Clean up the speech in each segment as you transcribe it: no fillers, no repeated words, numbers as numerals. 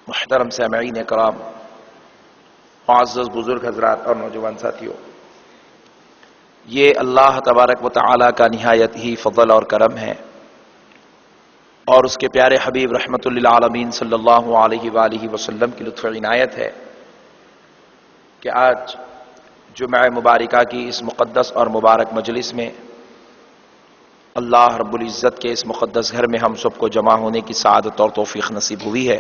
محترم سامعین کرام، معزز بزرگ حضرات اور نوجوان ساتھیوں، یہ اللہ تبارک و تعالی کا نہایت ہی فضل اور کرم ہے اور اس کے پیارے حبیب رحمت للعالمین صلی اللہ علیہ وآلہ وسلم کی لطف عنایت ہے کہ آج جمعہ مبارکہ کی اس مقدس اور مبارک مجلس میں اللہ رب العزت کے اس مقدس گھر میں ہم سب کو جمع ہونے کی سعادت اور توفیق نصیب ہوئی ہے۔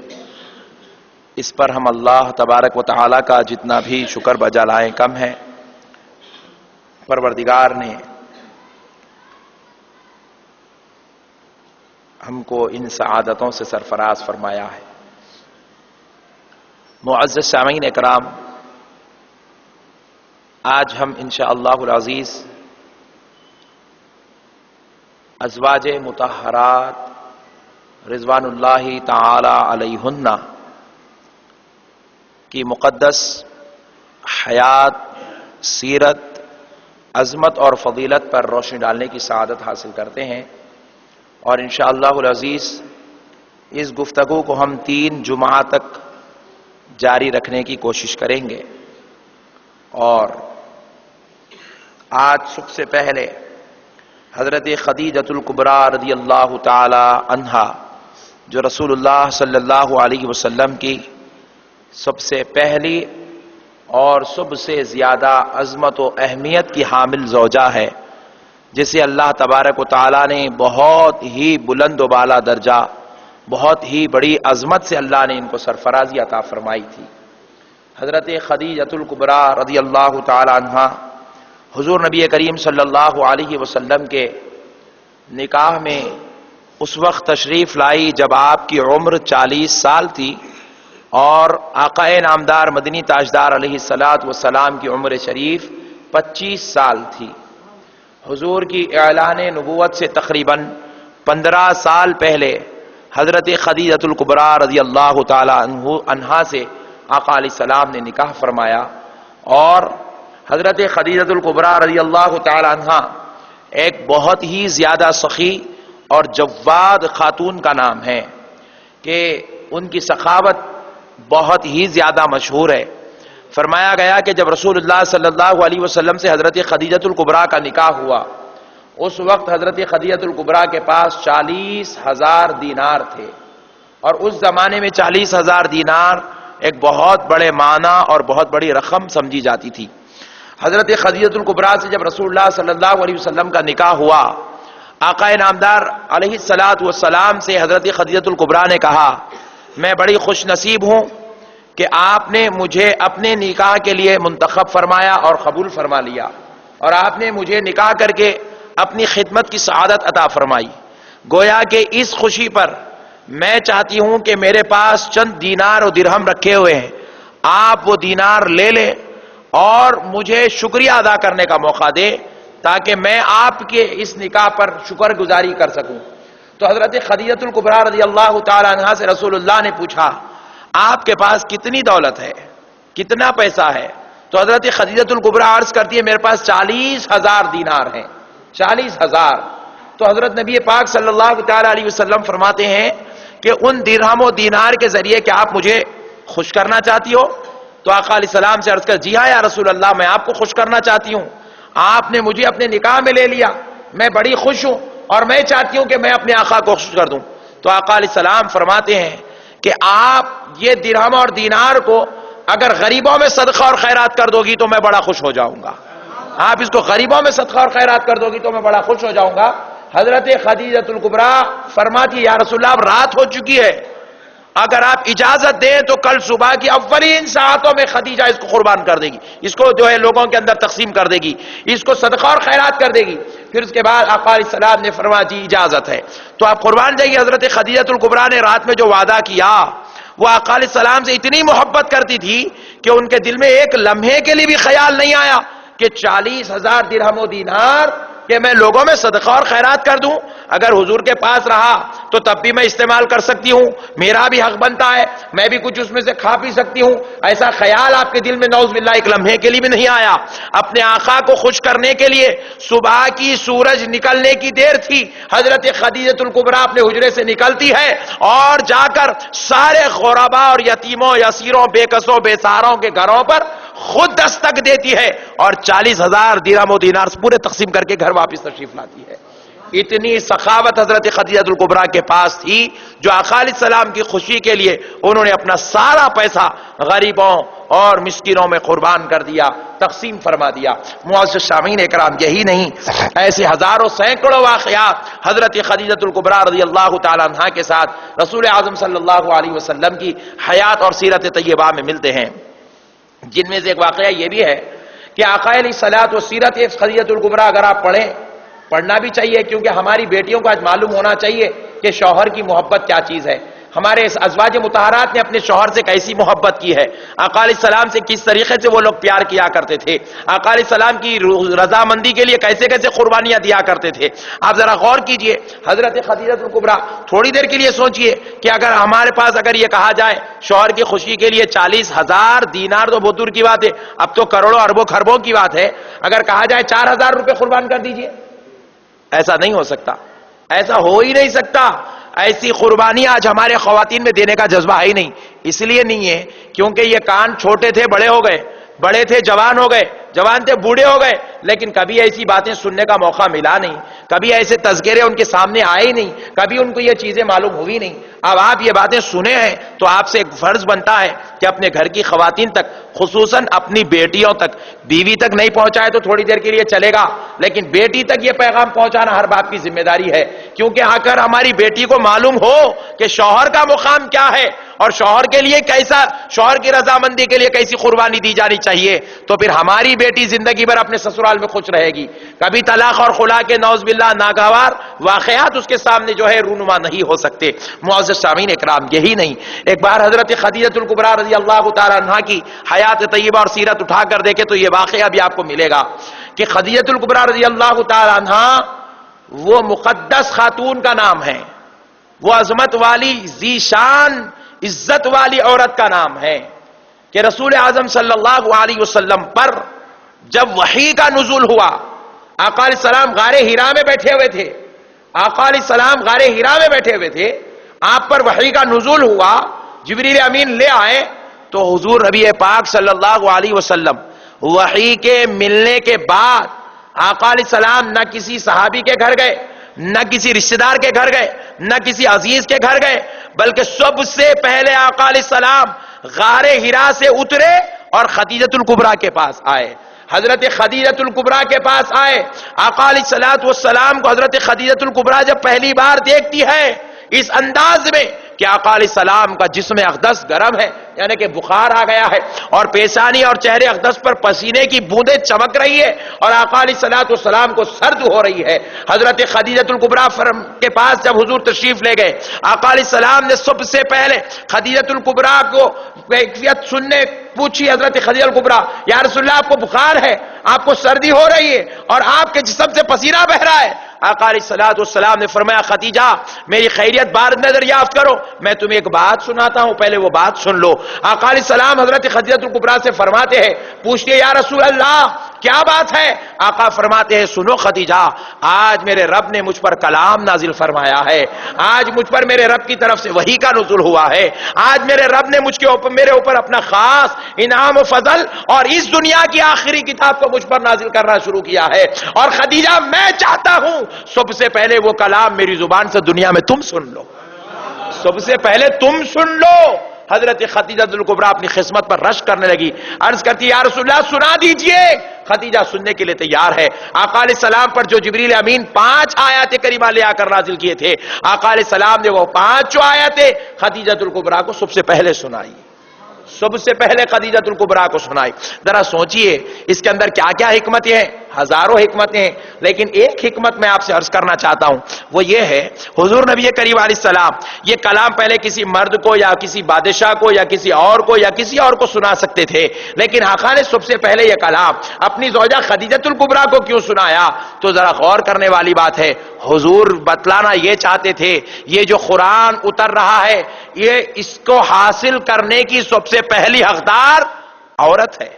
اس پر ہم اللہ تبارک و تعالی کا جتنا بھی شکر بجا لائیں کم ہے۔ پروردگار نے ہم کو ان سعادتوں سے سرفراز فرمایا ہے۔ معزز سامعین اکرام، آج ہم انشاءاللہ العزیز ازواج مطہرات رضوان اللہ تعالی علیہن کی مقدس حیات، سیرت، عظمت اور فضیلت پر روشنی ڈالنے کی سعادت حاصل کرتے ہیں، اور انشاءاللہ العزیز اس گفتگو کو ہم 3 جمعہ تک جاری رکھنے کی کوشش کریں گے۔ اور آج سب سے پہلے حضرت خدیجۃ الکبریٰ رضی اللہ تعالی عنہا، جو رسول اللہ صلی اللہ علیہ وسلم کی سب سے پہلی اور سب سے زیادہ عظمت و اہمیت کی حامل زوجہ ہے، جسے اللہ تبارک و تعالیٰ نے بہت ہی بلند و بالا درجہ، بہت ہی بڑی عظمت سے اللہ نے ان کو سرفرازی عطا فرمائی تھی۔ حضرت خدیجۃ الکبریٰ رضی اللہ تعالی عنہا حضور نبی کریم صلی اللہ علیہ وسلم کے نکاح میں اس وقت تشریف لائی جب آپ کی عمر 40 سال تھی اور آقا نامدار مدنی تاجدار علیہ السلام کی عمر شریف 25 سال تھی۔ حضور کی اعلان نبوت سے تقریباً 15 سال پہلے حضرت خدیجۃ الکبریٰ رضی اللہ تعالی عنہا سے آقا علیہ السلام نے نکاح فرمایا، اور حضرت خدیجۃ الکبریٰ رضی اللہ تعالی عنہا ایک بہت ہی زیادہ سخی اور جواد خاتون کا نام ہے کہ ان کی سخاوت بہت ہی زیادہ مشہور ہے۔ فرمایا گیا کہ جب رسول اللہ صلی اللہ علیہ وسلم سے حضرت خدیجۃ الکبریٰ کا نکاح ہوا، اس وقت حضرت خدیجۃ الکبریٰ کے پاس 40,000 دینار تھے، اور اس زمانے میں 40,000 دینار ایک بہت بڑے معنی اور بہت بڑی رقم سمجھی جاتی تھی۔ حضرت خدیجۃ الکبریٰ سے جب رسول اللہ صلی اللہ علیہ وسلم کا نکاح ہوا، آقا نامدار علیہ السلام سے حضرت خدیجۃ الکبریٰ نے کہا، میں بڑی خوش نصیب ہوں کہ آپ نے مجھے اپنے نکاح کے لیے منتخب فرمایا اور قبول فرما لیا، اور آپ نے مجھے نکاح کر کے اپنی خدمت کی سعادت عطا فرمائی۔ گویا کہ اس خوشی پر میں چاہتی ہوں کہ میرے پاس چند دینار و درہم رکھے ہوئے ہیں، آپ وہ دینار لے لیں اور مجھے شکریہ ادا کرنے کا موقع دے تاکہ میں آپ کے اس نکاح پر شکر گزاری کر سکوں۔ تو حضرت خدیجۃ الکبریٰ رضی اللہ تعالی عنہا سے رسول اللہ نے پوچھا، آپ کے پاس کتنی دولت ہے، کتنا پیسہ ہے؟ تو حضرت خدیجۃ الکبریٰ عرض کرتی ہے، میرے پاس 40,000 دینار ہیں۔ 40,000 تو حضرت نبی پاک صلی اللہ تعالی علیہ وسلم فرماتے ہیں کہ ان درہم و دینار کے ذریعے کہ آپ مجھے خوش کرنا چاہتی ہو؟ تو آقا علیہ السلام سے عرض کر، جی ہاں یا رسول اللہ، میں آپ کو خوش کرنا چاہتی ہوں، آپ نے مجھے اپنے نکاح میں لے لیا، میں بڑی خوش ہوں اور میں چاہتی ہوں کہ میں اپنے آقا کو خوش کر دوں۔ تو آقا علیہ السلام فرماتے ہیں کہ آپ یہ درہم اور دینار کو اگر غریبوں میں صدقہ اور خیرات کر دو گی تو میں بڑا خوش ہو جاؤں گا، آپ اس کو غریبوں میں صدقہ اور خیرات کر دو گی تو میں بڑا خوش ہو جاؤں گا۔ حضرت خدیجۃ الکبریٰ فرماتی ہے، یا رسول اللہ اب رات ہو چکی ہے، اگر آپ اجازت دیں تو کل صبح کی اولین ساعتوں میں خدیجہ اس کو قربان کر دے گی، اس کو جو ہے لوگوں کے اندر تقسیم کر دے گی، اس کو صدقہ اور خیرات کر دے گی۔ پھر اس کے بعد آقا علیہ السلام نے فرمایا، جی اجازت ہے، تو آپ قربان جائے گی۔ حضرت خدیجۃ الکبریٰ نے رات میں جو وعدہ کیا، وہ آقا علیہ السلام سے اتنی محبت کرتی تھی کہ ان کے دل میں ایک لمحے کے لیے بھی خیال نہیں آیا کہ 40,000 درہم و دینار کہ میں لوگوں میں صدقہ اور خیرات کر دوں؟ اگر حضور کے پاس رہا تو تب بھی میں استعمال کر سکتی ہوں، میرا بھی حق بنتا ہے، میں بھی کچھ اس میں سے کھا پی سکتی ہوں۔ ایسا خیال آپ کے دل میں نعوذ باللہ ایک لمحے کے لیے بھی نہیں آیا؟ اپنے آقا کو خوش کرنے کے لیے صبح کی سورج نکلنے کی دیر تھی، حضرت خدیجہ الکبریٰ اپنے حجرے سے نکلتی ہے اور جا کر سارے غرباء اور یتیموں، یسیروں، بے کسوں، بے سہاروں کے گھروں پر خود دستک دیتی ہے اور 40,000 درہم و دینار پورے تقسیم کر کے گھر واپس تشریف لاتی ہے۔ اتنی سخاوت حضرت خدیجہ الکبریٰ کے پاس تھی، جو آقا علیہ السلام کی خوشی کے لیے انہوں نے اپنا سارا پیسہ غریبوں اور مسکینوں میں قربان کر دیا، تقسیم فرما دیا۔ معزز سامعین اکرام، یہی نہیں، ایسے ہزاروں سینکڑوں واقعات حضرت خدیجہ الکبریٰ رضی اللہ تعالی عنہا کے ساتھ رسول اعظم صلی اللہ علیہ وسلم کی حیات اور سیرت طیبہ میں ملتے ہیں، جن میں سے ایک واقعہ یہ بھی ہے کہ آقا علیہ الصلوۃ و سیرت خدیجہ الکبریٰ اگر آپ پڑھنا بھی چاہیے، کیونکہ ہماری بیٹیوں کو آج معلوم ہونا چاہیے کہ شوہر کی محبت کیا چیز ہے، ہمارے ازواج مطہرات نے اپنے شوہر سے کیسی محبت کی ہے، آقا علیہ السلام سے کس طریقے سے وہ لوگ پیار کیا کرتے تھے، آقا علیہ السلام کی رضامندی کے لیے کیسے کیسے قربانیاں دیا کرتے تھے۔ آپ ذرا غور کیجئے، حضرت خدیجہ الکبریٰ، تھوڑی دیر کے لیے سوچئے کہ اگر ہمارے پاس اگر یہ کہا جائے شوہر کی خوشی کے لیے 40,000 دینار تو بہت دور کی بات ہے، اب تو کروڑوں اربوں خربوں کی بات ہے، اگر کہا جائے 4,000 روپے قربان کر دیجئے، ایسا نہیں ہو سکتا، ایسا ہو ہی نہیں سکتا۔ ایسی قربانی آج ہمارے خواتین میں دینے کا جذبہ ہے ہی نہیں، اس لیے نہیں ہے کیونکہ یہ کان چھوٹے تھے بڑے ہو گئے، بڑے تھے جوان ہو گئے، جوان تھے بوڑھے ہو گئے، لیکن کبھی ایسی باتیں سننے کا موقع ملا نہیں، کبھی ایسے تذکرے ان کے سامنے آئے ہی نہیں، کبھی ان کو یہ چیزیں معلوم ہوئی نہیں۔ اب آپ یہ باتیں سنے ہیں تو آپ سے ایک فرض بنتا ہے کہ اپنے گھر کی خواتین تک، خصوصاً اپنی بیٹیوں تک، بیوی تک نہیں پہنچائے تو تھوڑی دیر کے لیے چلے گا، لیکن بیٹی تک یہ پیغام پہنچانا ہر باپ کی ذمہ داری ہے، کیونکہ اگر ہماری بیٹی کو معلوم ہو کہ شوہر کا مقام کیا ہے اور شوہر کے لیے کیسا، شوہر کی رضامندی کے لیے کیسی قربانی دی جانی چاہیے، تو پھر ہماری بیٹی زندگی بھر اپنے سسرال میں خوش رہے گی، کبھی طلاق اور خلا کے نعوذ باللہ ناگوار واقعات اس کے سامنے جو ہے رونما نہیں ہو سکتے۔ معزز سامعین اکرام، یہی نہیں، ایک بار حضرت خدیجہ الکبریٰ رضی اللہ تعالی عنہا کی حیات طیبہ اور سیرت اٹھا کر دیکھے تو یہ واقعہ بھی آپ کو ملے گا کہ خدیجہ الکبریٰ رضی اللہ تعالی عنہا وہ مقدس خاتون کا نام ہے، وہ عظمت والی، ذی شان، عزت والی عورت کا نام ہے کہ رسول اعظم صلی اللہ علیہ وسلم پر جب وحی کا نزول ہوا، آقا علیہ السلام غار حرا میں بیٹھے ہوئے تھے، آقا علیہ السلام غار حرا میں بیٹھے ہوئے تھے، آپ پر وحی کا نزول ہوا، جبریل امین لے آئے تو حضور نبی پاک صلی اللہ علیہ وسلم وحی کے ملنے کے بعد آقا علیہ السلام نہ کسی صحابی کے گھر گئے، نہ کسی رشتہ دار کے گھر گئے، نہ کسی عزیز کے گھر گئے، بلکہ سب سے پہلے آقا علیہ السلام غار حرا سے اترے اور خدیجہ الکبریٰ کے پاس آئے، حضرت خدیجہ الکبریٰ کے پاس آئے۔ آقا علیہ السلام کو حضرت خدیجہ الکبریٰ جب پہلی بار دیکھتی ہے اس انداز میں کہ آقا علیہ السلام کا جسم اقدس گرم ہے، یعنی کہ بخار آ گیا ہے، اور پیشانی اور چہرے اقدس پر پسینے کی بوندیں چمک رہی ہے، اور آقا علیہ السلام کو سرد ہو رہی ہے۔ حضرت خدیجہ الکبریٰ کے پاس جب حضور تشریف لے گئے، آقا علیہ السلام نے سب سے پہلے خدیجہ الکبریٰ کو کیفیت سننے پوچھی، حضرت خدیجہ الکبریٰ، یا رسول اللہ آپ کو بخار ہے، آپ کو سردی ہو رہی ہے اور آپ کے جسم سے پسینہ بہ رہا ہے۔ آقا علیہ السلام نے فرمایا خدیجہ میری خیریت بار میں دریافت کرو، میں تمہیں ایک بات سناتا ہوں، پہلے وہ بات سن لو۔ آقا علیہ السلام حضرت خدیجہ الکبریٰ سے فرماتے ہیں، پوچھتے یا رسول اللہ کیا بات ہے؟ آقا فرماتے ہیں سنو خدیجہ، آج میرے رب نے مجھ پر کلام نازل فرمایا ہے، آج مجھ پر میرے رب کی طرف سے وحی کا نزول ہوا ہے، آج میرے رب نے میرے اوپر اپنا خاص انعام و فضل اور اس دنیا کی آخری کتاب کو مجھ پر نازل کرنا شروع کیا ہے، اور خدیجہ میں چاہتا ہوں سب سے پہلے وہ کلام میری زبان سے دنیا میں تم سن لو، سب سے پہلے تم سن لو۔ حضرت خدیجہ الکبریٰ اپنی خدمت پر رشک کرنے لگی، عرض کرتی یا رسول اللہ سنا دیجئے۔ خدیجہ سننے کے لیے تیار ہے۔ آقا علیہ السلام پر جو جبریل امین 5 آیات کریمہ لے آ کر نازل کیے تھے، آقا علیہ السلام نے وہ 5 آیاتیں خدیجہ الکبریٰ کو سب سے پہلے سنائی، سب سے پہلے خدیجہ الکبریٰ کو سنائی۔ ذرا سوچئے اس کے اندر کیا کیا حکمتیں ہیں۔ ہزاروں حکمتیں ہیں، لیکن ایک حکمت میں آپ سے عرض کرنا چاہتا ہوں، وہ یہ ہے حضور نبی کریم علیہ السلام یہ کلام پہلے کسی مرد کو یا کسی بادشاہ کو یا کسی اور کو یا کسی اور کو سنا سکتے تھے، لیکن آقا نے سب سے پہلے یہ کلام اپنی زوجہ خدیجۃ الکبریٰ کو کیوں سنایا؟ تو ذرا غور کرنے والی بات ہے، حضور بتلانا یہ چاہتے تھے یہ جو قرآن اتر رہا ہے یہ اس کو حاصل کرنے کی سب سے پہلی حقدار عورت ہے،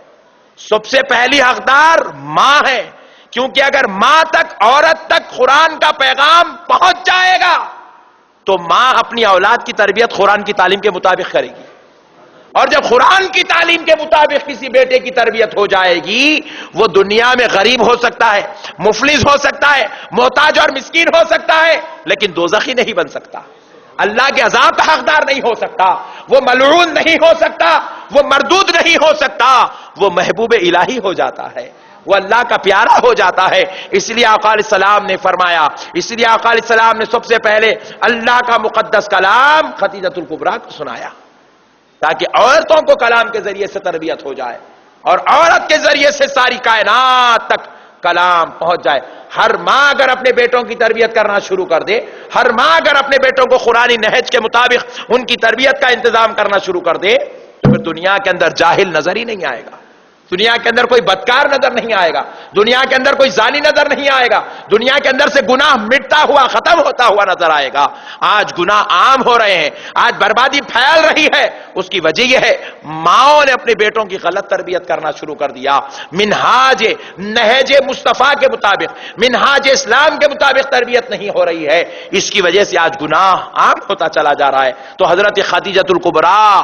سب سے پہلی حقدار ماں ہے، کیونکہ اگر ماں تک، عورت تک قرآن کا پیغام پہنچ جائے گا تو ماں اپنی اولاد کی تربیت قرآن کی تعلیم کے مطابق کرے گی، اور جب قرآن کی تعلیم کے مطابق کسی بیٹے کی تربیت ہو جائے گی وہ دنیا میں غریب ہو سکتا ہے، مفلس ہو سکتا ہے، محتاج اور مسکین ہو سکتا ہے، لیکن دوزخی نہیں بن سکتا، اللہ کے عذاب کا حقدار نہیں ہو سکتا، وہ ملعون نہیں ہو سکتا، وہ مردود نہیں ہو سکتا، وہ محبوب الہی ہو جاتا ہے، وہ اللہ کا پیارا ہو جاتا ہے۔ اس لیے آقا علیہ السلام نے فرمایا، اس لیے آقا علیہ السلام نے سب سے پہلے اللہ کا مقدس کلام خدیجۃ الکبریٰ کو سنایا تاکہ عورتوں کو کلام کے ذریعے سے تربیت ہو جائے اور عورت کے ذریعے سے ساری کائنات تک کلام پہنچ جائے۔ ہر ماں اگر اپنے بیٹوں کی تربیت کرنا شروع کر دے، ہر ماں اگر اپنے بیٹوں کو قرآنی نہج کے مطابق ان کی تربیت کا انتظام کرنا شروع کر دے تو پھر دنیا کے اندر جاہل نظر ہی نہیں آئے گا، دنیا کے اندر کوئی بدکار نظر نہیں آئے گا، دنیا کے اندر کوئی زانی نظر نہیں آئے گا، دنیا کے اندر سے گناہ مٹتا ہوا ختم ہوتا ہوا نظر آئے گا۔ آج گناہ عام ہو رہے ہیں، آج بربادی پھیل رہی ہے، اس کی وجہ یہ ہے ماؤں نے اپنے بیٹوں کی غلط تربیت کرنا شروع کر دیا، منہاج نہج مصطفیٰ کے مطابق، منہاج اسلام کے مطابق تربیت نہیں ہو رہی ہے، اس کی وجہ سے آج گناہ عام ہوتا چلا جا رہا ہے۔ تو حضرت خدیجۃ الکبریٰ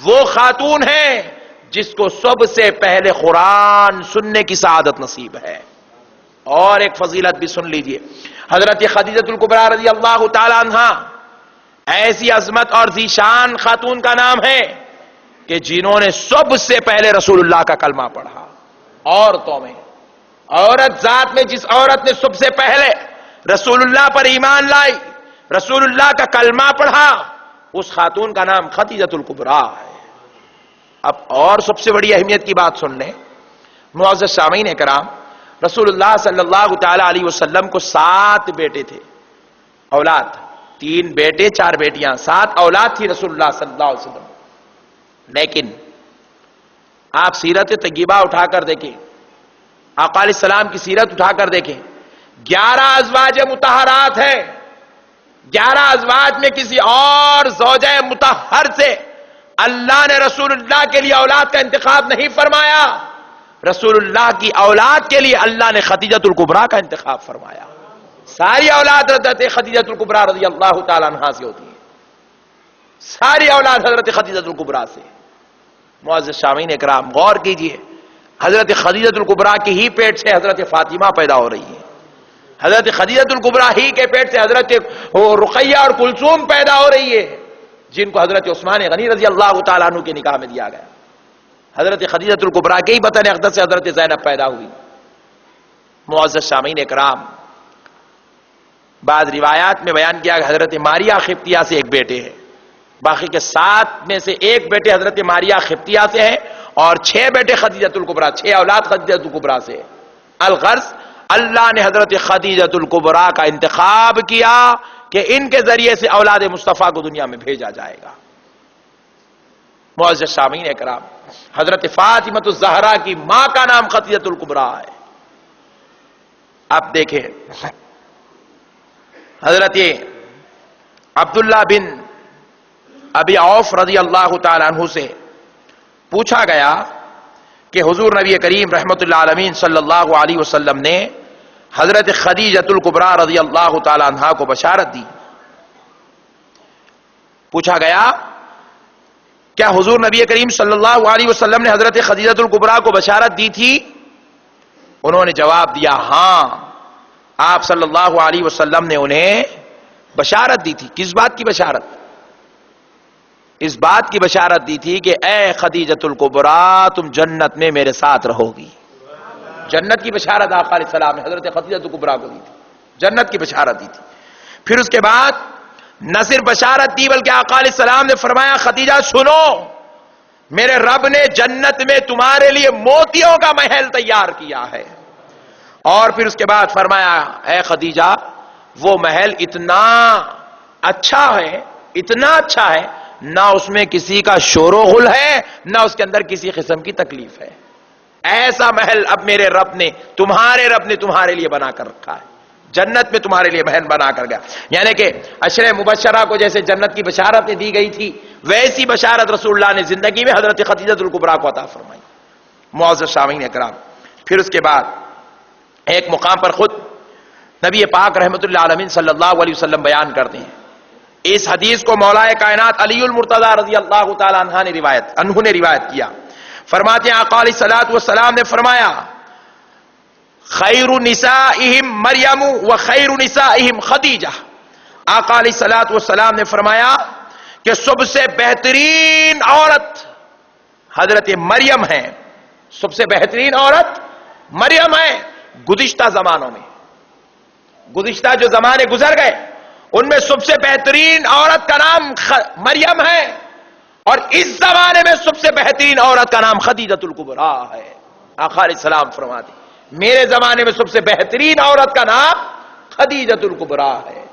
وہ خاتون ہیں جس کو سب سے پہلے قرآن سننے کی سعادت نصیب ہے۔ اور ایک فضیلت بھی سن لیجئے، حضرت خدیجۃ الکبریٰ رضی اللہ تعالی عنہا ایسی عظمت اور ذیشان خاتون کا نام ہے کہ جنہوں نے سب سے پہلے رسول اللہ کا کلمہ پڑھا۔ عورتوں میں، عورت ذات میں جس عورت نے سب سے پہلے رسول اللہ پر ایمان لائی، رسول اللہ کا کلمہ پڑھا، اس خاتون کا نام خدیجۃ الکبریٰ ہے۔ اب اور سب سے بڑی اہمیت کی بات سن لیں معزز سامعین کرام، رسول اللہ صلی اللہ تعالی علیہ وسلم کو 7 بیٹے تھے، اولاد، 3 بیٹے 4 بیٹیاں، 7 اولاد تھی رسول اللہ صلی اللہ علیہ وسلم۔ لیکن آپ سیرت طیبہ اٹھا کر دیکھیں، آقا علیہ السلام کی سیرت اٹھا کر دیکھیں، 11 ازواج مطہرات ہیں، 11 ازواج میں کسی اور زوجہ مطہر سے اللہ نے رسول اللہ کے لیے اولاد کا انتخاب نہیں فرمایا، رسول اللہ کی اولاد کے لیے اللہ نے خدیجۃ الکبریٰ کا انتخاب فرمایا۔ ساری اولاد حضرت خدیجۃ الکبریٰ رضی اللہ تعالی عنہا سے ہوتی ہے، ساری اولاد حضرت خدیجۃ الکبریٰ سے۔ معزز سامعین اکرام غور کیجئے، حضرت خدیجۃ الکبریٰ کے ہی پیٹ سے حضرت فاطمہ پیدا ہو رہی ہے، حضرت خدیجۃ الکبریٰ ہی کے پیٹ سے حضرت رقیہ اور کلثوم پیدا ہو رہی ہے، جن کو حضرت عثمان غنی رضی اللہ تعالیٰ عنہ کے نکاح میں دیا گیا۔ حضرت خدیجۃ الکبریٰ کے ہی بطن اقدس سے حضرت زینب پیدا ہوئی۔ معزز سامعین اکرام، بعض روایات میں بیان کیا کہ حضرت ماریہ قبطیہ سے ایک بیٹے ہیں، باقی کے 7 میں سے ایک بیٹے حضرت ماریہ قبطیہ سے ہیں اور 6 بیٹے خدیجۃ الکبریٰ، 6 اولاد خدیجۃ الکبریٰ سے۔ الغرض اللہ نے حضرت خدیجۃ الکبریٰ کا انتخاب کیا کہ ان کے ذریعے سے اولاد مصطفیٰ کو دنیا میں بھیجا جائے گا۔ معزز سامعین اکرام، حضرت فاطمہ الزہرا کی ماں کا نام خدیجۃ الکبریٰ ہے۔ اب دیکھیں، حضرت عبداللہ بن ابی عوف رضی اللہ تعالی عنہ سے پوچھا گیا کہ حضور نبی کریم رحمت اللہ عالمین صلی اللہ علیہ وسلم نے حضرت خدیجۃ الکبریٰ رضی اللہ تعالی عنہا کو بشارت دی۔ پوچھا گیا کیا حضور نبی کریم صلی اللہ علیہ وسلم نے حضرت خدیجۃ الکبریٰ کو بشارت دی تھی؟ انہوں نے جواب دیا ہاں، آپ صلی اللہ علیہ وسلم نے انہیں بشارت دی تھی۔ کس بات کی بشارت؟ اس بات کی بشارت دی تھی کہ اے خدیجۃ الکبریٰ تم جنت میں میرے ساتھ رہو گی۔ جنت کی بشارت آقا علیہ السلام نے حضرت خدیجۃ الکبریٰ کو دی تھی، جنت کی بشارت دی تھی۔ پھر اس کے بعد نہ صرف بشارت دی بلکہ آقا علیہ السلام نے فرمایا خدیجہ سنو، میرے رب نے جنت میں تمہارے لیے موتیوں کا محل تیار کیا ہے، اور پھر اس کے بعد فرمایا اے خدیجہ وہ محل اتنا اچھا ہے، اتنا اچھا ہے، نہ اس میں کسی کا شور و غل ہے، نہ اس کے اندر کسی قسم کی تکلیف ہے۔ ایسا محل اب میرے رب نے تمہارے لیے بنا کر رکھا ہے، جنت میں تمہارے لیے محل بنا کر گیا۔ یعنی کہ عشرہ مبشرہ کو جیسے جنت کی بشارت دی گئی تھی، ویسی بشارت رسول اللہ نے زندگی میں حضرت خدیجہ الکبریٰ کو عطا فرمائی۔ معزز سامعین اکرام، پھر اس کے بعد ایک مقام پر خود نبی پاک رحمت اللہ علیہ صلی اللہ علیہ وسلم بیان کرتے ہیں، اس حدیث کو مولا کائنات علی المرتضی رضی اللہ تعالی عنہ نے روایت کیا۔ فرماتے ہیں آقا علیہ الصلوۃ والسلام نے فرمایا خیر نسائہم مریم و خیر نسائہم خدیجہ۔ آقا علیہ الصلوۃ والسلام نے فرمایا کہ سب سے بہترین عورت حضرت مریم ہے، سب سے بہترین عورت مریم ہے۔ گزشتہ زمانوں میں، گزشتہ جو زمانے گزر گئے ان میں سب سے بہترین عورت کا نام مریم ہے، اور اس زمانے میں سب سے بہترین عورت کا نام خدیجہ الکبریٰ ہے۔ آقا علیہ السلام فرماتے میرے زمانے میں سب سے بہترین عورت کا نام خدیجہ الکبریٰ ہے۔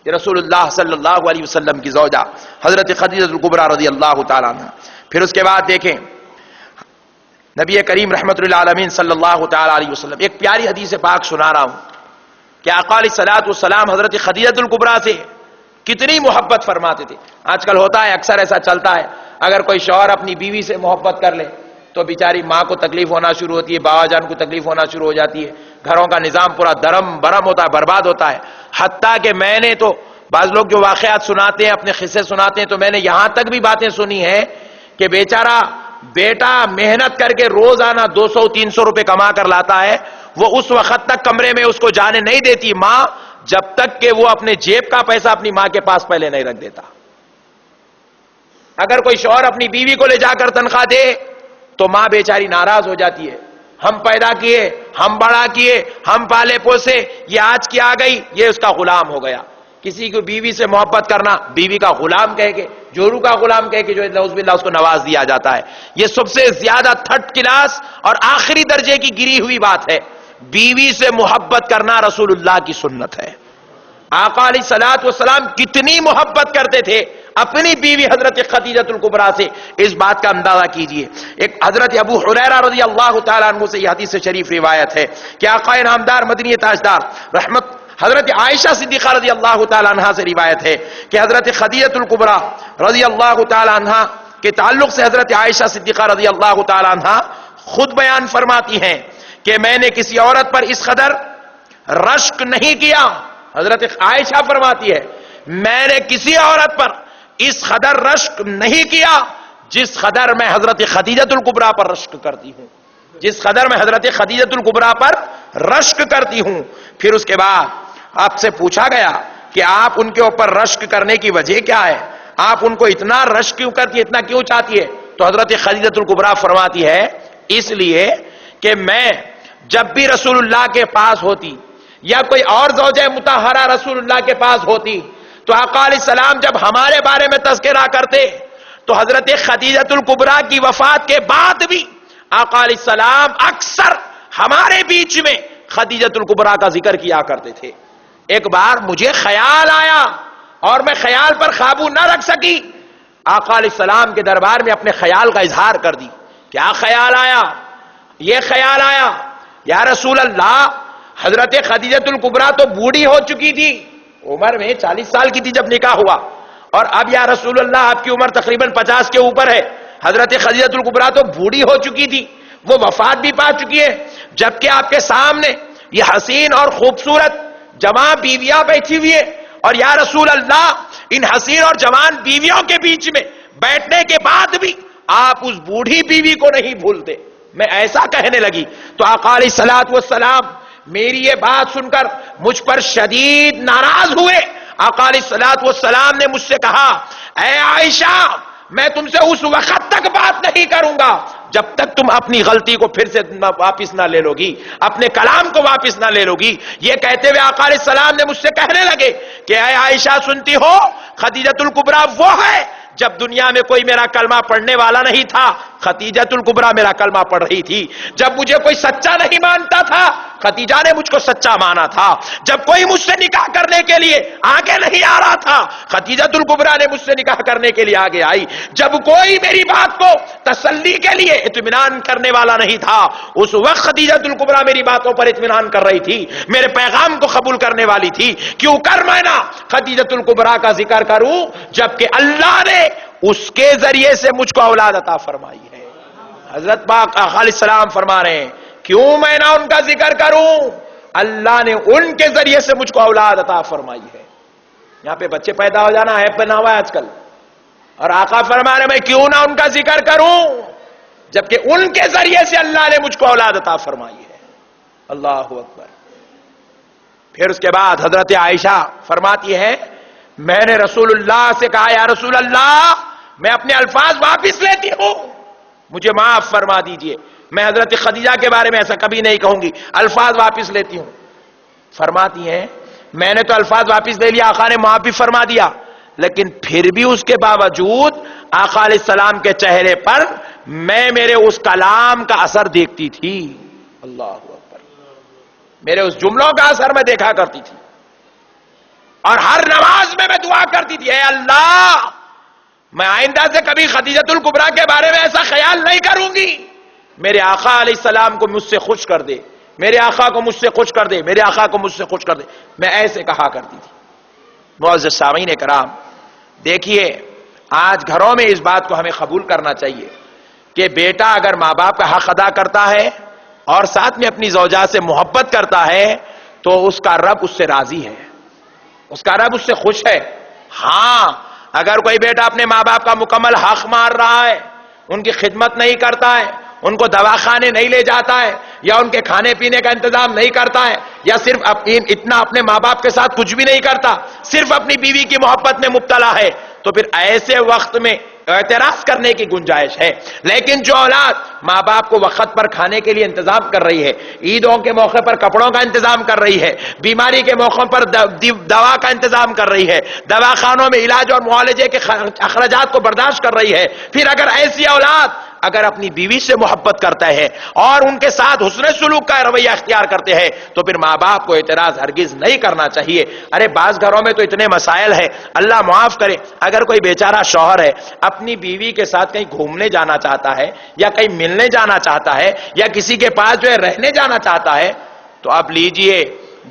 یہ رسول اللہ صلی اللہ علیہ وسلم کی زوجہ حضرت خدیجہ الکبریٰ رضی اللہ تعالیٰ عنہ۔ پھر اس کے بعد دیکھیں نبی کریم رحمت اللہ علیہ صلی اللہ تعالیٰ علیہ وسلم، ایک پیاری حدیث پاک سنا رہا ہوں کہ آقا علیہ الصلوۃ والسلام حضرت خدیجہ الکبریٰ سے کتنی محبت فرماتے تھے۔ آج کل ہوتا ہے، اکثر ایسا چلتا ہے، اگر کوئی شوہر اپنی بیوی سے محبت کر لے تو بیچاری ماں کو تکلیف ہونا شروع ہوتی ہے، باوا جان کو تکلیف ہونا شروع ہو جاتی ہے، گھروں کا نظام پورا درم برم ہوتا ہے، برباد ہوتا ہے۔ حتیٰ کہ میں نے تو بعض لوگ جو واقعات سناتے ہیں، اپنے قصے سناتے ہیں، تو میں نے یہاں تک بھی باتیں سنی ہیں کہ بیچارہ بیٹا محنت کر کے روزانہ 200-300 روپے کما کر لاتا ہے، وہ اس وقت تک کمرے میں اس کو جانے نہیں دیتی ماں، جب تک کہ وہ اپنے جیب کا پیسہ اپنی ماں کے پاس پہلے نہیں رکھ دیتا۔ اگر کوئی شوہر اپنی بیوی کو لے جا کر تنخواہ دے تو ماں بیچاری ناراض ہو جاتی ہے، ہم پیدا کیے، ہم بڑا کیے، ہم پالے پوسے، یہ آج کی آ گئی، یہ اس کا غلام ہو گیا۔ کسی کو بیوی سے محبت کرنا بیوی کا غلام کہہ کے، جورو کا غلام کہہ کے جو نعوذ باللہ اس کو نواز دیا جاتا ہے، یہ سب سے زیادہ تھرڈ کلاس اور آخری درجے کی گری ہوئی بات ہے۔ بیوی سے محبت کرنا رسول اللہ کی سنت ہے۔ آقا علیہ الصلوۃ والسلام کتنی محبت کرتے تھے اپنی بیوی حضرت خدیجہ الکبریٰ سے، اس بات کا اندازہ کیجئے۔ ایک حضرت ابو ہریرہ رضی اللہ تعالیٰ عنہ سے یہ حدیث شریف روایت ہے کہ آقا نامدار مدنی تاجدار رحمت حضرت عائشہ صدیقہ رضی اللہ تعالیٰ عنہ سے روایت ہے کہ حضرت خدیجہ الکبریٰ رضی اللہ تعالیٰ عنہ کے تعلق سے حضرت عائشہ صدیقہ رضی اللہ تعالیٰ عنہ خود بیان فرماتی ہیں کہ میں نے کسی عورت پر اس قدر رشک نہیں کیا۔ حضرت عائشہ فرماتی ہے میں نے کسی عورت پر اس قدر رشک نہیں کیا جس قدر میں حضرت خدیجہ الکبریٰ پر رشک کرتی ہوں، جس قدر میں حضرت خدیجہ الکبریٰ پر رشک کرتی ہوں۔ پھر اس کے بعد آپ سے پوچھا گیا کہ آپ ان کے اوپر رشک کرنے کی وجہ کیا ہے، آپ ان کو اتنا رشک کیوں کرتی ہے، اتنا کیوں چاہتی ہے؟ تو حضرت خدیجہ الکبریٰ فرماتی ہے اس لیے کہ میں جب بھی رسول اللہ کے پاس ہوتی یا کوئی اور زوجہ مطہرہ رسول اللہ کے پاس ہوتی تو آقا علیہ السلام جب ہمارے بارے میں تذکرہ کرتے تو حضرت خدیجہ الکبریٰ کی وفات کے بعد بھی آقا علیہ السلام اکثر ہمارے بیچ میں خدیجہ الکبریٰ کا ذکر کیا کرتے تھے۔ ایک بار مجھے خیال آیا اور میں خیال پر قابو نہ رکھ سکی، آقا علیہ السلام کے دربار میں اپنے خیال کا اظہار کر دی۔ کیا خیال آیا؟ یہ خیال آیا یا رسول اللہ حضرت خدیجہ الکبریٰ تو بوڑھی ہو چکی تھی، عمر میں 40 سال کی تھی جب نکاح ہوا، اور اب یا رسول اللہ آپ کی عمر تقریباً 50 کے اوپر ہے، حضرت خدیجہ الکبریٰ تو بوڑھی ہو چکی تھی، وہ وفات بھی پا چکی ہے، جبکہ آپ کے سامنے یہ حسین اور خوبصورت جوان بیویاں بیٹھی ہوئی ہیں، اور یا رسول اللہ ان حسین اور جوان بیویوں کے بیچ میں بیٹھنے کے بعد بھی آپ اس بوڑھی بیوی کو نہیں بھولتے۔ میں ایسا کہنے لگی تو آقا علیہ الصلوۃ والسلام میری یہ بات سن کر مجھ پر شدید ناراض ہوئے۔ آقا علیہ الصلوۃ والسلام نے مجھ سے کہا اے عائشہ میں تم سے اس وقت تک بات نہیں کروں گا جب تک تم اپنی غلطی کو پھر سے واپس نہ لے لو گی، اپنے کلام کو واپس نہ لے لو گی۔ یہ کہتے ہوئے آقا علیہ السلام نے مجھ سے کہنے لگے کہ اے عائشہ سنتی ہو خدیجہ الکبریٰ وہ ہے جب دنیا میں کوئی میرا کلمہ پڑھنے والا نہیں تھا خدیجہ الکبریٰ میرا کلمہ پڑھ رہی تھی، جب مجھے کوئی سچا نہیں مانتا تھا خدیجہ نے مجھ کو سچا مانا تھا، جب کوئی مجھ سے نکاح کرنے کے لیے آگے نہیں آ رہا تھا خدیجۃ الکبریٰ نے مجھ سے نکاح کرنے کے لیے آگے آئی، جب کوئی میری بات کو تسلی کے لیے اطمینان کرنے والا نہیں تھا اس وقت خدیجۃ الکبریٰ میری باتوں پر اطمینان کر رہی تھی، میرے پیغام کو قبول کرنے والی تھی۔ کیوں کر میں نا خدیجۃ الکبریٰ کا ذکر کروں جبکہ اللہ نے اس کے ذریعے سے مجھ کو اولاد عطا فرمائی ہے۔ حضرت پاک آقا علیہ السلام فرما رہے ہیں کیوں میں نہ ان کا ذکر کروں، اللہ نے ان کے ذریعے سے مجھ کو اولاد عطا فرمائی ہے۔ یہاں پہ بچے پیدا ہو جانا ہے بنا ہوا ہے آج کل، اور آقا فرما رہے میں کیوں نہ ان کا ذکر کروں جبکہ ان کے ذریعے سے اللہ نے مجھ کو اولاد عطا فرمائی ہے۔ اللہ اکبر۔ پھر اس کے بعد حضرت عائشہ فرماتی ہے میں نے رسول اللہ سے کہا یا رسول اللہ میں اپنے الفاظ واپس لیتی ہوں، مجھے معاف فرما دیجئے، میں حضرت خدیجہ کے بارے میں ایسا کبھی نہیں کہوں گی، الفاظ واپس لیتی ہوں۔ فرماتی ہیں میں نے تو الفاظ واپس لے لیا، آقا نے معاف بھی فرما دیا، لیکن پھر بھی اس کے باوجود آقا علیہ السلام کے چہرے پر میں میرے اس کلام کا اثر دیکھتی تھی۔ اللہ اکبر۔ میرے اس جملوں کا اثر میں دیکھا کرتی تھی، اور ہر نماز میں دعا کرتی تھی اے اللہ میں آئندہ سے کبھی خدیجۃ الکبریٰ کے بارے میں ایسا خیال نہیں کروں گی، میرے آقا علیہ السلام کو مجھ سے خوش کر دے، میرے آقا کو مجھ سے خوش کر دے، میرے آقا کو مجھ سے خوش کر دے، میں ایسے کہا کرتی تھی۔ معزز سامعین کرام، دیکھیے آج گھروں میں اس بات کو ہمیں قبول کرنا چاہیے کہ بیٹا اگر ماں باپ کا حق ادا کرتا ہے اور ساتھ میں اپنی زوجہ سے محبت کرتا ہے تو اس کا رب اس سے راضی ہے، اس کا رب اس سے خوش ہے۔ ہاں اگر کوئی بیٹا اپنے ماں باپ کا مکمل حق مار رہا ہے، ان کی خدمت نہیں کرتا ہے، ان کو دواخانے نہیں لے جاتا ہے، یا ان کے کھانے پینے کا انتظام نہیں کرتا ہے، یا صرف اتنا اپنے ماں باپ کے ساتھ کچھ بھی نہیں کرتا، صرف اپنی بیوی کی محبت میں مبتلا ہے، تو پھر ایسے وقت میں اعتراض کرنے کی گنجائش ہے۔ لیکن جو اولاد ماں باپ کو وقت پر کھانے کے لیے انتظام کر رہی ہے، عیدوں کے موقع پر کپڑوں کا انتظام کر رہی ہے، بیماری کے موقع پر دوا کا انتظام کر رہی ہے، دواخانوں میں علاج اور معالجے کے اخراجات کو برداشت کر رہی ہے، پھر اگر ایسی اولاد اگر اپنی بیوی سے محبت کرتا ہے اور ان کے ساتھ حسن سلوک کا رویہ اختیار کرتے ہیں تو پھر ماں باپ کو اعتراض ہرگز نہیں کرنا چاہیے۔ ارے بعض گھروں میں تو اتنے مسائل ہیں، اللہ معاف کرے، اگر کوئی بیچارہ شوہر ہے اپنی بیوی کے ساتھ کہیں گھومنے جانا چاہتا ہے یا کہیں ملنے جانا چاہتا ہے یا کسی کے پاس جو ہے رہنے جانا چاہتا ہے تو آپ لیجئے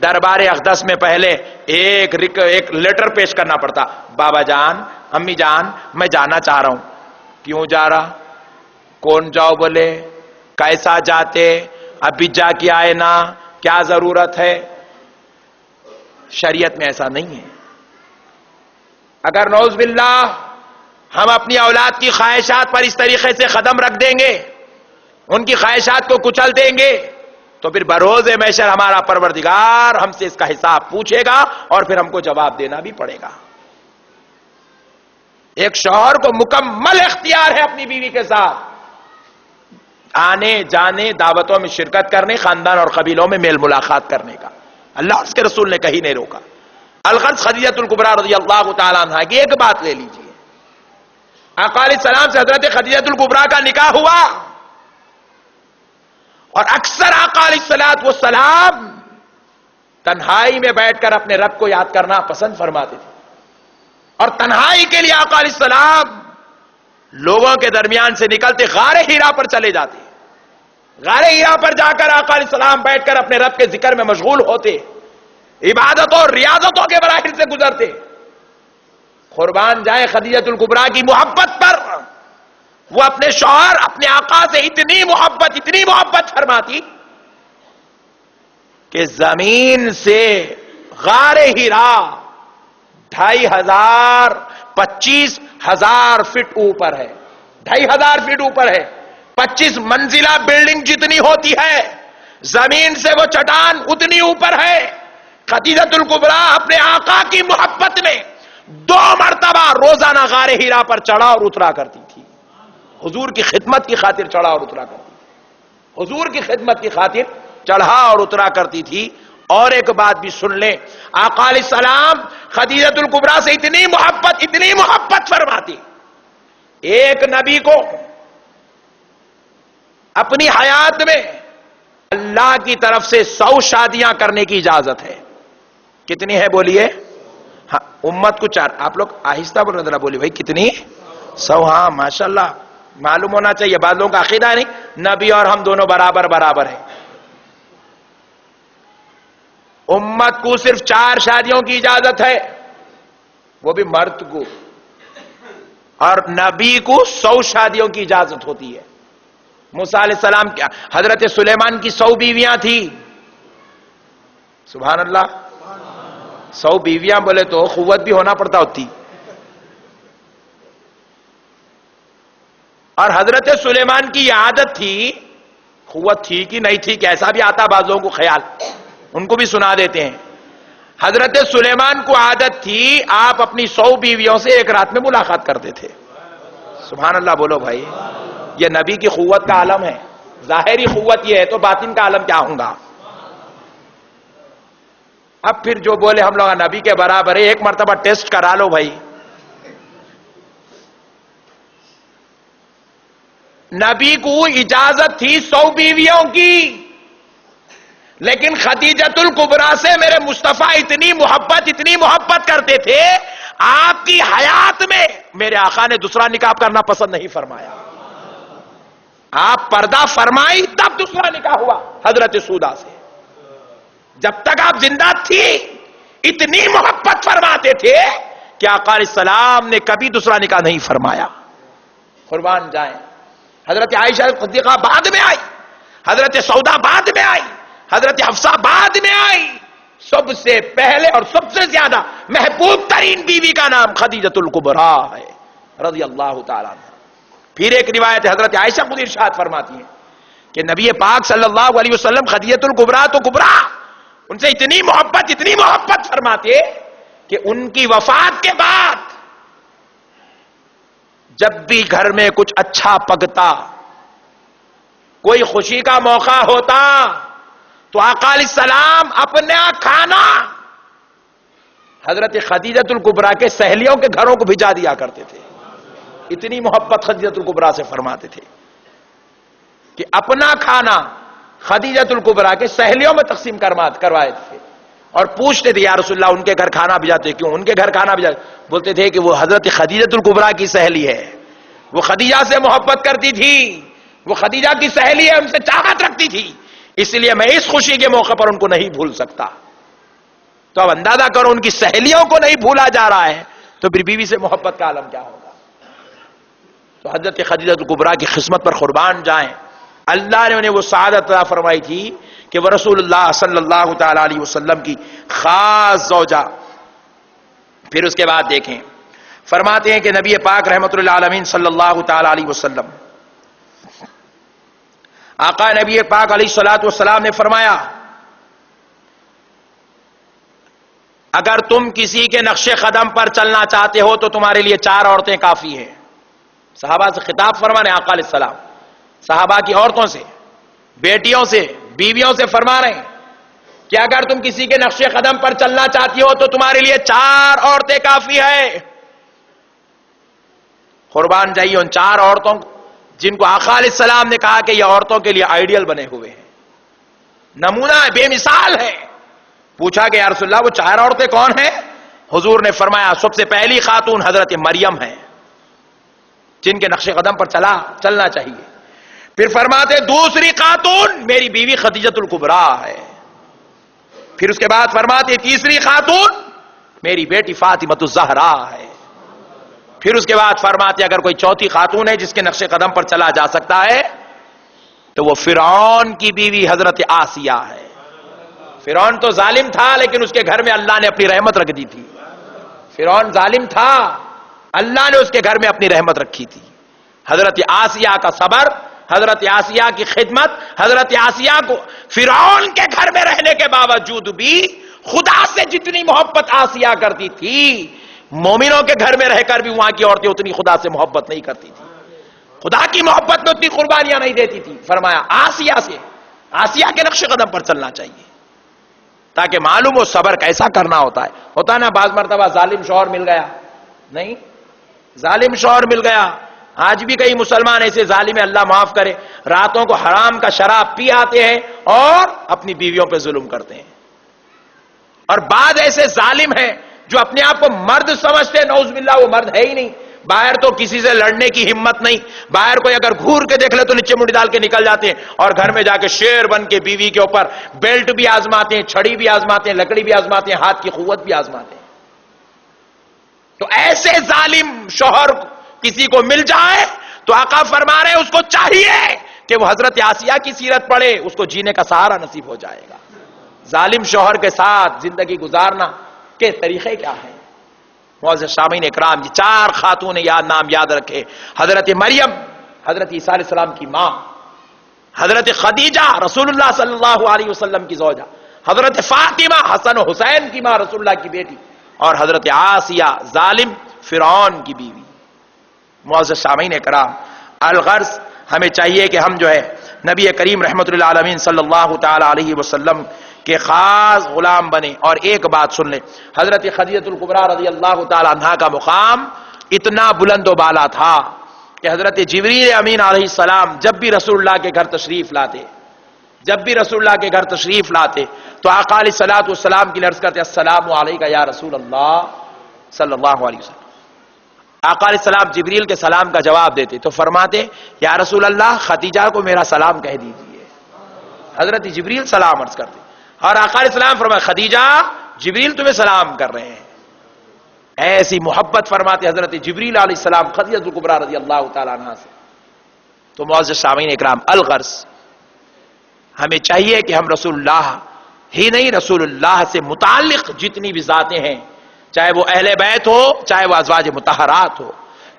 دربار اقدس میں پہلے ایک لیٹر پیش کرنا پڑتا، بابا جان امی جان میں جانا چاہ رہا ہوں۔ کیوں جا رہا؟ کون جاؤ بولے؟ کیسا جاتے؟ ابھی جا کے آئے نا، کیا ضرورت ہے؟ شریعت میں ایسا نہیں ہے۔ اگر نعوذ باللہ ہم اپنی اولاد کی خواہشات پر اس طریقے سے قدم رکھ دیں گے، ان کی خواہشات کو کچل دیں گے تو پھر بروز محشر ہمارا پروردگار ہم سے اس کا حساب پوچھے گا اور پھر ہم کو جواب دینا بھی پڑے گا۔ ایک شوہر کو مکمل اختیار ہے اپنی بیوی کے ساتھ آنے جانے، دعوتوں میں شرکت کرنے، خاندان اور قبیلوں میں میل ملاقات کرنے کا۔ اللہ اور اس کے رسول نے کہیں نہیں روکا۔ الغرض خدیجۃ الکبریٰ رضی اللہ تعالی عنہا کی ایک بات لے لیجئے، آقا علیہ السلام سے حضرت خدیجۃ الکبریٰ کا نکاح ہوا اور اکثر آقا علیہ السلام تنہائی میں بیٹھ کر اپنے رب کو یاد کرنا پسند فرماتے تھے، اور تنہائی کے لیے آقا علیہ السلام لوگوں کے درمیان سے نکلتے غار ہیرا پر چلے جاتے، غار ہیرا پر جا کر آقا علیہ السلام بیٹھ کر اپنے رب کے ذکر میں مشغول ہوتے، عبادتوں اور ریاضتوں کے مراحل سے گزرتے۔ قربان جائے خدیجۃ الکبریٰ کی محبت پر، وہ اپنے شوہر اپنے آقا سے اتنی محبت فرماتی کہ زمین سے غار ہیرا 2500 25,000 فٹ اوپر ہے، 2500 فٹ اوپر ہے، 25 منزلہ بلڈنگ جتنی ہوتی ہے، زمین سے وہ چٹان اتنی اوپر ہے۔ خدیجۃ الکبریٰ اپنے آقا کی محبت میں 2 مرتبہ روزانہ غار ہیرا پر چڑھا اور اترا کرتی تھی، حضور کی خدمت کی خاطر چڑھا اور اترا کرتی تھی، حضور کی خدمت کی خاطر چڑھا اور اترا کرتی تھی۔ اور ایک بات بھی سن لیں، آقا علیہ السلام خدیجۃ الکبریٰ سے اتنی محبت فرماتی، ایک نبی کو اپنی حیات میں اللہ کی طرف سے 100 شادیاں کرنے کی اجازت ہے. کتنی ہے بولیے؟ ہاں امت کو 4. آپ لوگ آہستہ بول رہے ذرا بولیے بھائی کتنی؟ 100. ہاں ماشاءاللہ معلوم ہونا چاہیے. بعض لوگوں کا عقیدہ ہے نہیں نبی اور ہم دونوں برابر برابر ہیں. امت کو صرف 4 شادیوں کی اجازت ہے, وہ بھی مرد کو, اور نبی کو 100 شادیوں کی اجازت ہوتی ہے. موسیٰ علیہ السلام کیا حضرت سلیمان کی 100 بیویاں تھی. سبحان اللہ. 100 بیویاں بولے تو قوت بھی ہونا پڑتا ہوتی. اور حضرت سلیمان کی یہ عادت تھی, قوت تھی کہ نہیں تھی کیسا بھی آتا بعضوں کو خیال, ان کو بھی سنا دیتے ہیں. حضرت سلیمان کو عادت تھی آپ اپنی 100 بیویوں سے ایک رات میں ملاقات کرتے تھے. سبحان اللہ بولو بھائی. یہ نبی کی قوت کا عالم ہے. ظاہری قوت یہ ہے تو باطن کا عالم کیا ہوگا. اب پھر جو بولے ہم لوگ نبی کے برابر ہے, ایک مرتبہ ٹیسٹ کرا لو بھائی. نبی کو اجازت تھی 100 بیویوں کی, لیکن خدیجۃ الکبریٰ سے میرے مصطفیٰ اتنی محبت کرتے تھے, آپ کی حیات میں میرے آقا نے دوسرا نکاح کرنا پسند نہیں فرمایا. آپ پردہ فرمائی تب دوسرا نکاح ہوا حضرت سودا سے. جب تک آپ زندہ تھی اتنی محبت فرماتے تھے کہ آقا علیہ السلام نے کبھی دوسرا نکاح نہیں فرمایا. قربان جائیں. حضرت عائشہ صدیقہ بعد میں آئی, حضرت سودا بعد میں آئی, حضرت حفصہ بعد میں آئی. سب سے پہلے اور سب سے زیادہ محبوب ترین بیوی کا نام خدیجۃ الکبریٰ ہے رضی اللہ تعالیٰ عنہ. پھر ایک روایت ہے حضرت عائشہ خود ارشاد فرماتی ہیں کہ نبی پاک صلی اللہ علیہ وسلم خدیجۃ الکبریٰ تو کبریٰ, ان سے اتنی محبت فرماتے کہ ان کی وفات کے بعد جب بھی گھر میں کچھ اچھا پکتا, کوئی خوشی کا موقع ہوتا, تو آقا علیہ السلام اپنا کھانا حضرت خدیجۃ الکبریٰ کے سہیلیوں کے گھروں کو بھجا دیا کرتے تھے. اتنی محبت خدیجۃ الکبریٰ سے فرماتے تھے کہ اپنا کھانا خدیجۃ الکبریٰ کے سہیلیوں میں تقسیم کروائے تھے. اور پوچھتے تھے یا رسول اللہ ان کے گھر کھانا بھجاتے کیوں, ان کے گھر کھانا بھجاتے؟ بولتے تھے کہ وہ حضرت خدیجۃ الکبریٰ کی سہیلی ہے, وہ خدیجہ سے محبت کرتی تھی, وہ خدیجہ کی سہیلی ہے, ان سے چاہت رکھتی تھی, اس لیے میں اس خوشی کے موقع پر ان کو نہیں بھول سکتا. تو اب اندازہ کرو ان کی سہیلیوں کو نہیں بھولا جا رہا ہے تو پھر بیوی سے محبت کا عالم کیا ہوگا. تو حضرت خدیجۃ الکبریٰ کی خدمت پر قربان جائیں. اللہ نے انہیں وہ سعادت عطا فرمائی تھی کہ وہ رسول اللہ صلی اللہ تعالی علیہ وسلم کی خاص زوجہ. پھر اس کے بعد دیکھیں فرماتے ہیں کہ نبی پاک رحمت اللہ عالمین صلی اللہ تعالی علیہ وسلم, آقا نبی پاک علیہ الصلوۃ والسلام نے فرمایا اگر تم کسی کے نقش قدم پر چلنا چاہتے ہو تو تمہارے لیے 4 عورتیں کافی ہیں. صحابہ سے خطاب فرمانے آقا علیہ السلام, صحابہ کی عورتوں سے, بیٹیوں سے, بیویوں سے فرما رہے ہیں کہ اگر تم کسی کے نقش قدم پر چلنا چاہتی ہو تو تمہارے لیے 4 عورتیں کافی ہے. قربان جائیے ان 4 عورتوں جن کو آقا علیہ السلام نے کہا کہ یہ عورتوں کے لیے آئیڈیل بنے ہوئے ہیں, نمونہ ہے, بے مثال ہے. پوچھا کہ یا رسول اللہ وہ 4 عورتیں کون ہیں؟ حضور نے فرمایا سب سے پہلی خاتون حضرت مریم ہیں جن کے نقش قدم پر چلنا چاہیے. پھر فرماتے دوسری خاتون میری بیوی خدیجۃ الکبریٰ ہے. پھر اس کے بعد فرماتے تیسری خاتون میری بیٹی فاطمۃ الزہرا ہے. پھر اس کے بعد فرماتے اگر کوئی چوتھی خاتون ہے جس کے نقش قدم پر چلا جا سکتا ہے تو وہ فرعون کی بیوی حضرت آسیہ ہے. فرعون تو ظالم تھا لیکن اس کے گھر میں اللہ نے اپنی رحمت رکھ دی تھی. فرعون ظالم تھا, اللہ نے اس کے گھر میں اپنی رحمت رکھی تھی. حضرت آسیہ کا صبر, حضرت آسیہ کی خدمت, حضرت آسیہ کو فرعون کے گھر میں رہنے کے باوجود بھی خدا سے جتنی محبت آسیہ کرتی تھی, مومنوں کے گھر میں رہ کر بھی وہاں کی عورتیں اتنی خدا سے محبت نہیں کرتی تھی, خدا کی محبت میں اتنی قربانیاں نہیں دیتی تھی. فرمایا آسیہ کے نقش قدم پر چلنا چاہیے تاکہ معلوم ہو صبر کیسا کرنا ہوتا ہے. ہوتا نا بعض مرتبہ ظالم شوہر مل گیا, نہیں ظالم شوہر مل گیا, آج بھی کئی مسلمان ایسے ظالم ہیں، اللہ معاف کرے، راتوں کو حرام کا شراب پی آتے ہیں اور اپنی بیویوں پہ ظلم کرتے ہیں. اور بعض ایسے ظالم ہیں جو اپنے آپ کو مرد سمجھتے ہیں، نعوذ باللہ وہ مرد ہے ہی نہیں. باہر تو کسی سے لڑنے کی ہمت نہیں، باہر کوئی اگر گھور کے دیکھ لے تو نیچے منڈی ڈال کے نکل جاتے ہیں، اور گھر میں جا کے شیر بن کے بیوی کے اوپر بیلٹ بھی آزماتے ہیں، چھڑی بھی آزماتے ہیں، لکڑی بھی آزماتے ہیں، ہاتھ کی قوت بھی آزماتے ہیں. تو ایسے ظالم شوہر کسی کو مل جائے تو آقا فرما رہے ہیں اس کو چاہیے کہ وہ حضرت آسیہ کی سیرت پڑھے، اس کو جینے کا سہارا نصیب ہو جائے گا. ظالم شوہر کے ساتھ زندگی گزارنا کے طریقے کیا ہیں؟ معزز سامعین اکرام، یہ 4 خاتون نام یاد رکھے. حضرت مریم حضرت عیسیٰ علیہ السلام کی ماں، حضرت خدیجہ رسول اللہ صلی اللہ علیہ وسلم کی زوجہ، حضرت فاطمہ حسن و حسین کی ماں رسول اللہ کی بیٹی، اور حضرت آسیہ ظالم فرعون کی بیوی. معزز سامعین اکرام، الغرض ہمیں چاہیے کہ ہم جو ہے نبی کریم رحمت اللہ عالمین صلی اللہ تعالی علیہ وسلم کے خاص غلام بنے. اور ایک بات سن لیں، حضرت خدیجہ الکبریٰ رضی اللہ تعالی عنہا کا مقام اتنا بلند و بالا تھا کہ حضرت جبریل امین علیہ السلام جب بھی رسول اللہ کے گھر تشریف لاتے تو آقا علیہ الصلوۃ والسلام کی عرض کرتے السلام علیکہ یا رسول اللہ صلی اللہ علیہ وسلم. آقا علیہ السلام جبریل کے سلام کا جواب دیتے تو فرماتے یا رسول اللہ خدیجہ کو میرا سلام کہہ دیجئے. حضرت جبریل سلام عرض کرتے اور آقا علیہ السلام فرمایا خدیجہ جبریل تمہیں سلام کر رہے ہیں. ایسی محبت فرماتے حضرت جبریل علیہ السلام خدیجہ الکبریٰ رضی اللہ تعالی عنہا سے. تو معزز سامعین اکرام، الغرض ہمیں چاہیے کہ ہم رسول اللہ ہی نہیں، رسول اللہ سے متعلق جتنی بھی ذاتیں ہیں، چاہے وہ اہل بیت ہو، چاہے وہ ازواج مطہرات ہو،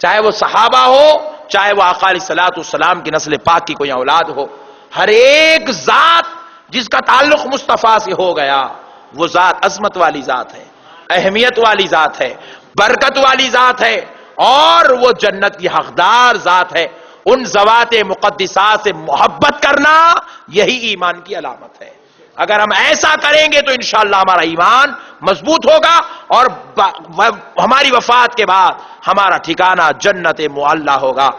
چاہے وہ صحابہ ہو، چاہے وہ آقا علیہ الصلوۃ والسلام کی نسل پاک کی کوئی اولاد ہو، ہر ایک ذات جس کا تعلق مصطفیٰ سے ہو گیا وہ ذات عظمت والی ذات ہے، اہمیت والی ذات ہے، برکت والی ذات ہے، اور وہ جنت کی حقدار ذات ہے. ان ذوات مقدسات سے محبت کرنا یہی ایمان کی علامت ہے. اگر ہم ایسا کریں گے تو انشاءاللہ ہمارا ایمان مضبوط ہوگا اور ہماری وفات کے بعد ہمارا ٹھکانہ جنت معلیٰ ہوگا.